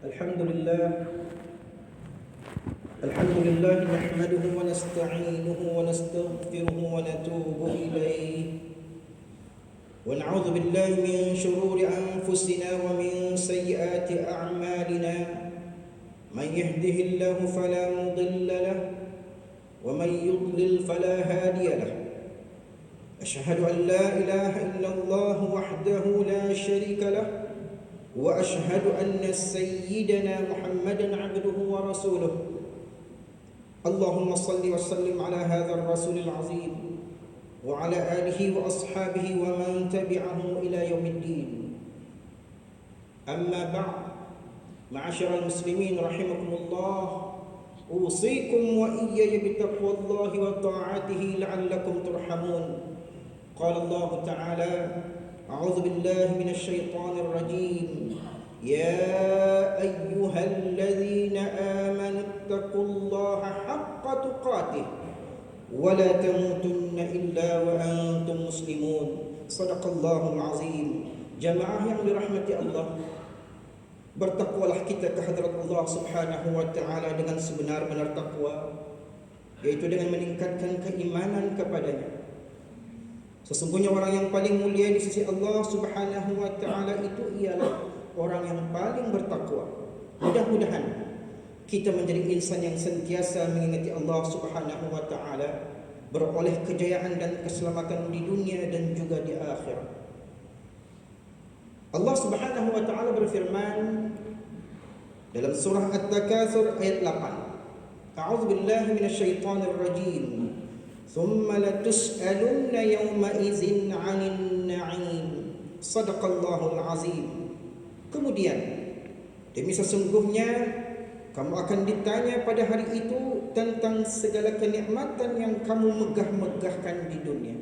الحمد لله الحمد لله نحمده ونستعينه ونستغفره ونتوب إليه ونعوذ بالله من شرور أنفسنا ومن سيئات أعمالنا من يهده الله فلا مضل له ومن يضلل فلا هادي له أشهد أن لا إله إلا الله وحده لا شريك له وأشهد أن سيدنا محمدا عبده ورسوله اللهم صل وسلم على هذا الرسول العظيم وعلى آله وأصحابه ومن تبعه إلى يوم الدين. أما بعد، معاشر المسلمين رحمكم الله، أوصيكم وإياي بتقوى الله وطاعته لعلكم ترحمون. قال الله تعالى: أعوذ بالله من الشيطان الرجيم، يا أيها الذين آمنوا اتقوا الله حق تقاته ولا تموتن إلا وأنتم مسلمون. صدق الله العظيم. Jamaah yang dirahmati Allah, bertakwalah kita ke hadrat Allah Subhanahu wa taala dengan sebenar-benar takwa, yaitu dengan meningkatkan keimanan kepadanya. Sesungguhnya orang yang paling mulia di sisi Allah Subhanahu wa taala itu ialah orang yang paling bertakwa. Mudah-mudahan kita menjadi insan yang sentiasa mengingati Allah Subhanahu wa taala, beroleh kejayaan dan keselamatan di dunia dan juga di akhirat. Allah Subhanahu wa taala berfirman dalam surah At-Takatsur ayat 8. A'udzu billahi minasyaitonir rajim. Thumma latus'alunna yawma idzin 'anil na'im. Shadaqallahul 'azim. Kemudian, demi sesungguhnya kamu akan ditanya pada hari itu tentang segala kenikmatan yang kamu megah-megahkan di dunia.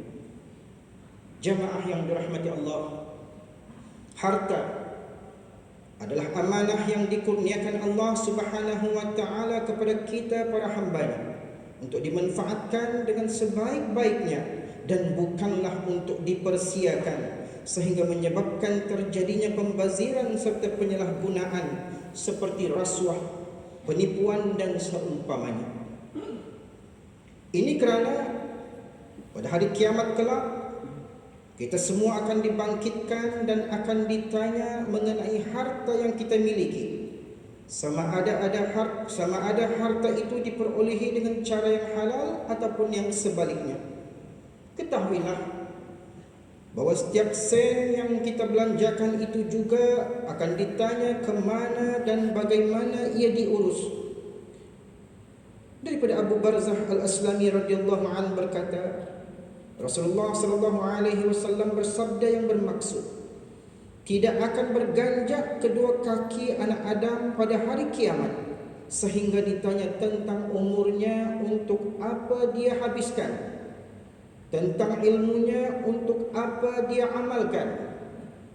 Jamaah yang dirahmati Allah, harta adalah amanah yang dikurniakan Allah Subhanahu wa taala kepada kita para hamba-Nya untuk dimanfaatkan dengan sebaik-baiknya dan bukanlah untuk dipersiakan sehingga menyebabkan terjadinya pembaziran serta penyalahgunaan seperti rasuah, penipuan dan seumpamanya. Ini kerana pada hari kiamat kelak kita semua akan dibangkitkan dan akan ditanya mengenai harta yang kita miliki. Sama ada harta itu diperolehi dengan cara yang halal ataupun yang sebaliknya. Ketahuilah bahwa setiap sen yang kita belanjakan itu juga akan ditanya kemana dan bagaimana ia diurus. Daripada Abu Barzah Al-Aslami radhiyallahu anhu berkata, Rasulullah sallallahu alaihi wasallam bersabda yang bermaksud, tidak akan berganjak kedua kaki anak Adam pada hari kiamat sehingga ditanya tentang umurnya untuk apa dia habiskan, tentang ilmunya untuk apa dia amalkan,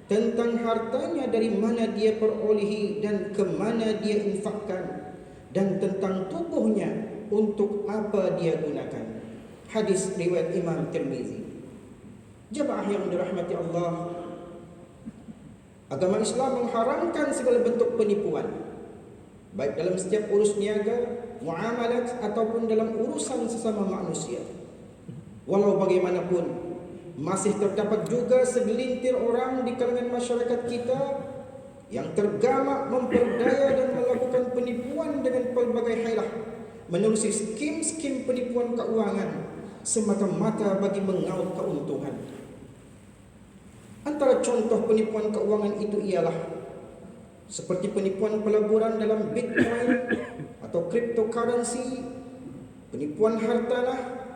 tentang hartanya dari mana dia perolehi dan ke mana dia infakkan, dan tentang tubuhnya untuk apa dia gunakan. Hadis riwayat Imam Tirmizi. Jemaah yang dirahmati Allah, agama Islam mengharamkan segala bentuk penipuan, baik dalam setiap urus niaga, muamalat ataupun dalam urusan sesama manusia. Walau bagaimanapun, masih terdapat juga segelintir orang di kalangan masyarakat kita yang tergamak memperdaya dan melakukan penipuan dengan pelbagai hilah, menerusi skim-skim penipuan keuangan semata-mata bagi mengaut keuntungan. Antara contoh penipuan keuangan itu ialah seperti penipuan peleburan dalam Bitcoin atau cryptocurrency, penipuan hartanah,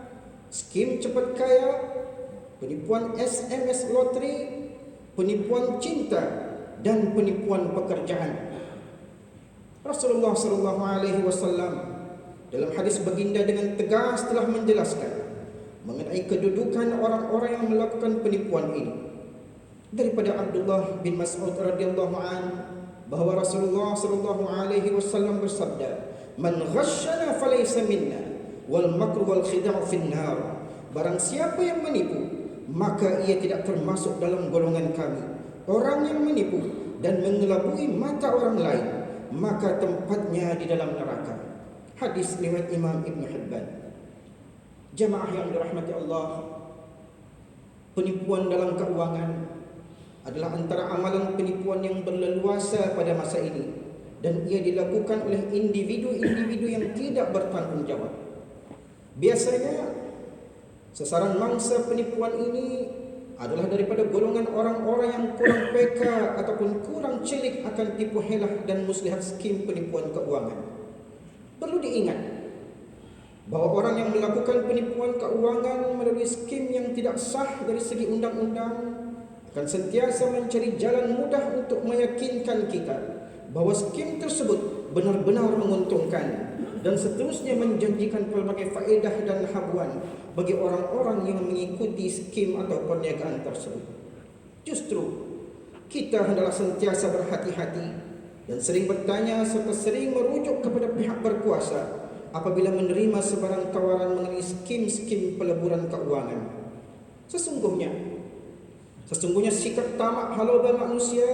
skim cepat kaya, penipuan SMS loteri, penipuan cinta, dan penipuan pekerjaan. Rasulullah sallallahu alaihi wasallam dalam hadis baginda dengan tegas telah menjelaskan mengenai kedudukan orang-orang yang melakukan penipuan ini. Daripada Abdullah bin Mas'ud radhiyallahu anhu bahwa Rasulullah sallallahu alaihi wasallam bersabda, "Man ghasyana falaysa minna wal makru wal khida'u finnar." Barang siapa yang menipu, maka ia tidak termasuk dalam golongan kami. Orang yang menipu dan mengelabui mata orang lain maka tempatnya di dalam neraka. Hadis riwayat Imam Ibn Hibban. Jamaah yang dirahmati Allah, penipuan dalam keuangan adalah antara amalan penipuan yang berleluasa pada masa ini, dan ia dilakukan oleh individu-individu yang tidak bertanggung jawab. Biasanya sasaran mangsa penipuan ini adalah daripada golongan orang-orang yang kurang peka ataupun kurang celik akan tipu helah dan muslihat skim penipuan keuangan. Perlu diingat bahawa orang yang melakukan penipuan keuangan melalui skim yang tidak sah dari segi undang-undang akan sentiasa mencari jalan mudah untuk meyakinkan kita bahawa skim tersebut benar-benar menguntungkan, dan seterusnya menjanjikan pelbagai faedah dan habuan bagi orang-orang yang mengikuti skim atau perniagaan tersebut. Justru kita hendaklah sentiasa berhati-hati dan sering bertanya serta sering merujuk kepada pihak berkuasa apabila menerima sebarang tawaran mengenai skim-skim peleburan keuangan. Sesungguhnya sikap tamak haloba manusia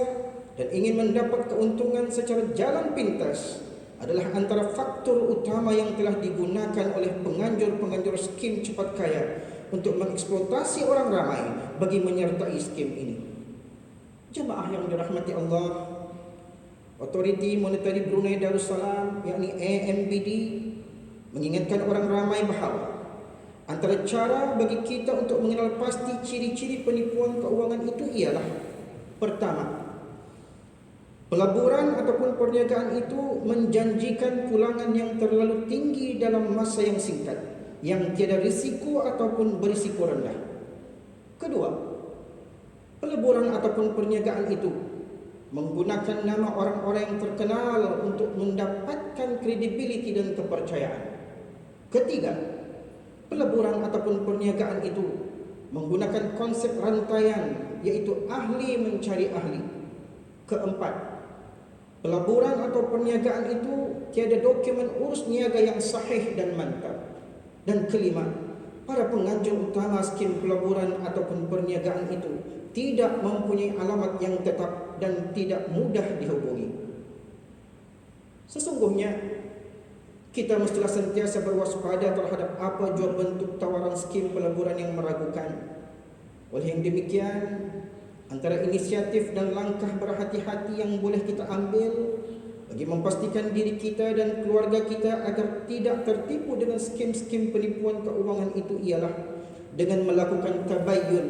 dan ingin mendapat keuntungan secara jalan pintas adalah antara faktor utama yang telah digunakan oleh penganjur-penganjur skim cepat kaya untuk mengeksploitasi orang ramai bagi menyertai skim ini. Jemaah yang dirahmati Allah, Otoriti Monetary Brunei Darussalam yakni AMBD mengingatkan orang ramai bahawa antara cara bagi kita untuk mengenal pasti ciri-ciri penipuan keuangan itu ialah: pertama, pelaburan ataupun perniagaan itu menjanjikan pulangan yang terlalu tinggi dalam masa yang singkat, yang tiada risiko ataupun berisiko rendah. Kedua, pelaburan ataupun perniagaan itu menggunakan nama orang-orang yang terkenal untuk mendapatkan kredibiliti dan kepercayaan. Ketiga, pelaburan ataupun perniagaan itu menggunakan konsep rantaian, iaitu ahli mencari ahli. Keempat, pelaburan atau perniagaan itu tiada dokumen urus niaga yang sahih dan mantap. Dan kelima, para penganjur utama skim pelaburan ataupun perniagaan itu tidak mempunyai alamat yang tetap dan tidak mudah dihubungi. Sesungguhnya kita mestilah sentiasa berwaspada terhadap apa jua bentuk tawaran skim pelaburan yang meragukan. Oleh yang demikian, antara inisiatif dan langkah berhati-hati yang boleh kita ambil bagi memastikan diri kita dan keluarga kita agar tidak tertipu dengan skim-skim penipuan keuangan itu ialah dengan melakukan tabayyun,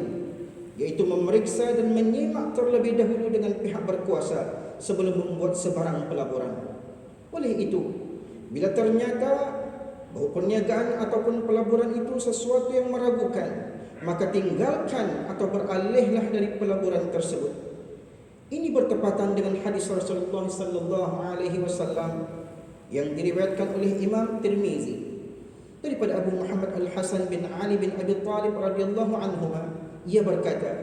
iaitu memeriksa dan menyimak terlebih dahulu dengan pihak berkuasa sebelum membuat sebarang pelaburan. Oleh itu, bila ternyata bahawa perniagaan ataupun pelaburan itu sesuatu yang meragukan, maka tinggalkan atau beralihlah dari pelaburan tersebut. Ini bertepatan dengan hadis Rasulullah sallallahu alaihi wasallam yang diriwayatkan oleh Imam Tirmizi daripada Abu Muhammad Al-Hasan bin Ali bin Abi Talib radhiyallahu anhuma. Ia berkata,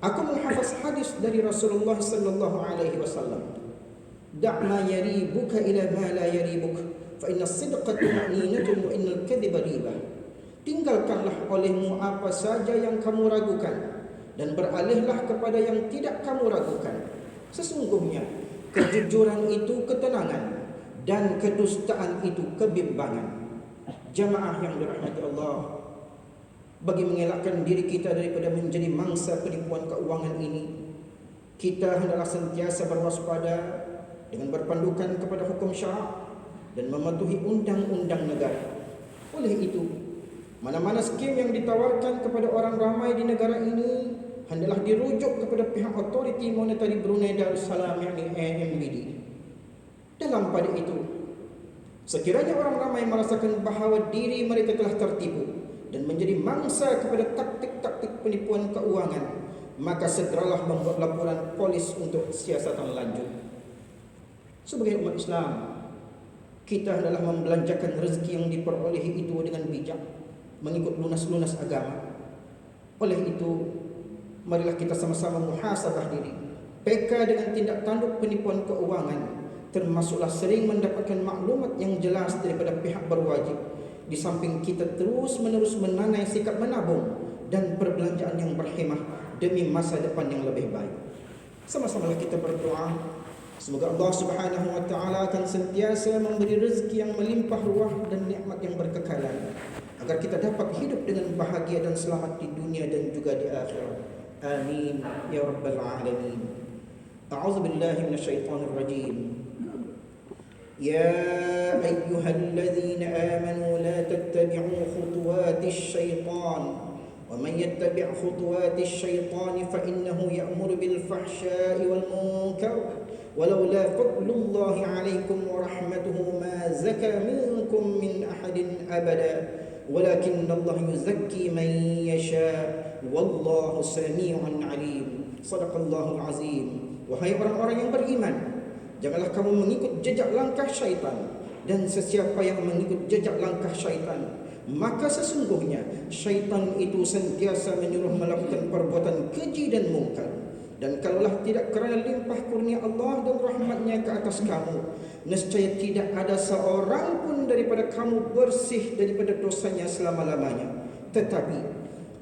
aku menghafaz hadis dari Rasulullah sallallahu alaihi wasallam, "Da' ma yaribuka ila ma la yaribuk, fa inna as-sidqa tu'ninatun wa innal kadhiba ribah." Tinggalkanlah olehmu apa saja yang kamu ragukan dan beralihlah kepada yang tidak kamu ragukan. Sesungguhnya kejujuran itu ketenangan dan kedustaan itu kebimbangan. Jamaah yang dirahmati Allah, bagi mengelakkan diri kita daripada menjadi mangsa penipuan keuangan ini, kita hendaklah sentiasa berwaspada dengan berpandukan kepada hukum syarak dan mematuhi undang-undang negara. Oleh itu, mana-mana skim yang ditawarkan kepada orang ramai di negara ini hendaklah dirujuk kepada pihak Otoriti Monetary Brunei Darussalam yakni AMBD. Dalam pada itu, sekiranya orang ramai merasakan bahawa diri mereka telah tertipu dan menjadi mangsa kepada taktik-taktik penipuan keuangan, maka segeralah membuat laporan polis untuk siasatan lanjut. Sebagai umat Islam, kita hendaklah membelanjakan rezeki yang diperolehi itu dengan bijak, mengikut lunas-lunas agama. Oleh itu, marilah kita sama-sama muhasabah diri, peka dengan tindak tanduk penipuan keuangan, termasuklah sering mendapatkan maklumat yang jelas daripada pihak berwajib, di samping kita terus-menerus menanai sikap menabung dan perbelanjaan yang berhemah demi masa depan yang lebih baik. Sama-samalah kita berdoa Semoga Allah Subhanahu wa taala akan sentiasa memberi rezeki yang melimpah ruah dan nikmat yang berkekalan, agar kita dapat hidup dengan bahagia dan selamat di dunia dan juga di akhirat. Amin ya rabbal alamin. A'udzu billahi minasyaitonir rajim. يا أيها الذين آمنوا لا تتبعوا خطوات الشيطان ومن يتبع خطوات الشيطان فإنه يأمر بالفحشاء والمنكر ولولا فضل الله عليكم ورحمته ما زكى منكم من أحد أبدا ولكن الله يزكي من يشاء والله سميع عليم. صدق الله العظيم. Wahai orang-orang yang beriman, janganlah kamu mengikut jejak langkah syaitan, dan sesiapa yang mengikut jejak langkah syaitan, maka sesungguhnya syaitan itu sentiasa menyuruh melakukan perbuatan keji dan mungkar. Dan kalaulah tidak kerana limpah kurnia Allah dan rahmatnya ke atas kamu, nescaya tidak ada seorang pun daripada kamu bersih daripada dosanya selama-lamanya. Tetapi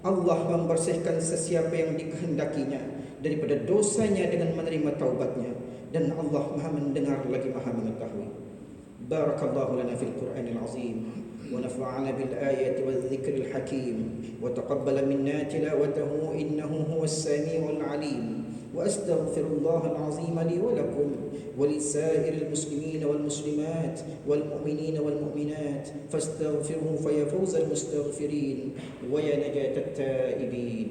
Allah membersihkan sesiapa yang dikehendakinya daripada dosanya dengan menerima taubatnya, dan Allah Maha mendengar lagi Maha mengetahui. Barakallahu lana fil Qur'anil azim wa nafa'ana bil ayati wal dzikril hakim wa taqabbala minna tilawatahu innahu huwas samiul alim. وأستغفر الله العظيم لي ولكم ولسائر المسلمين والمسلمات والمؤمنين والمؤمنات فاستغفروه فيا فوز المستغفرين ويا نجاة التائبين.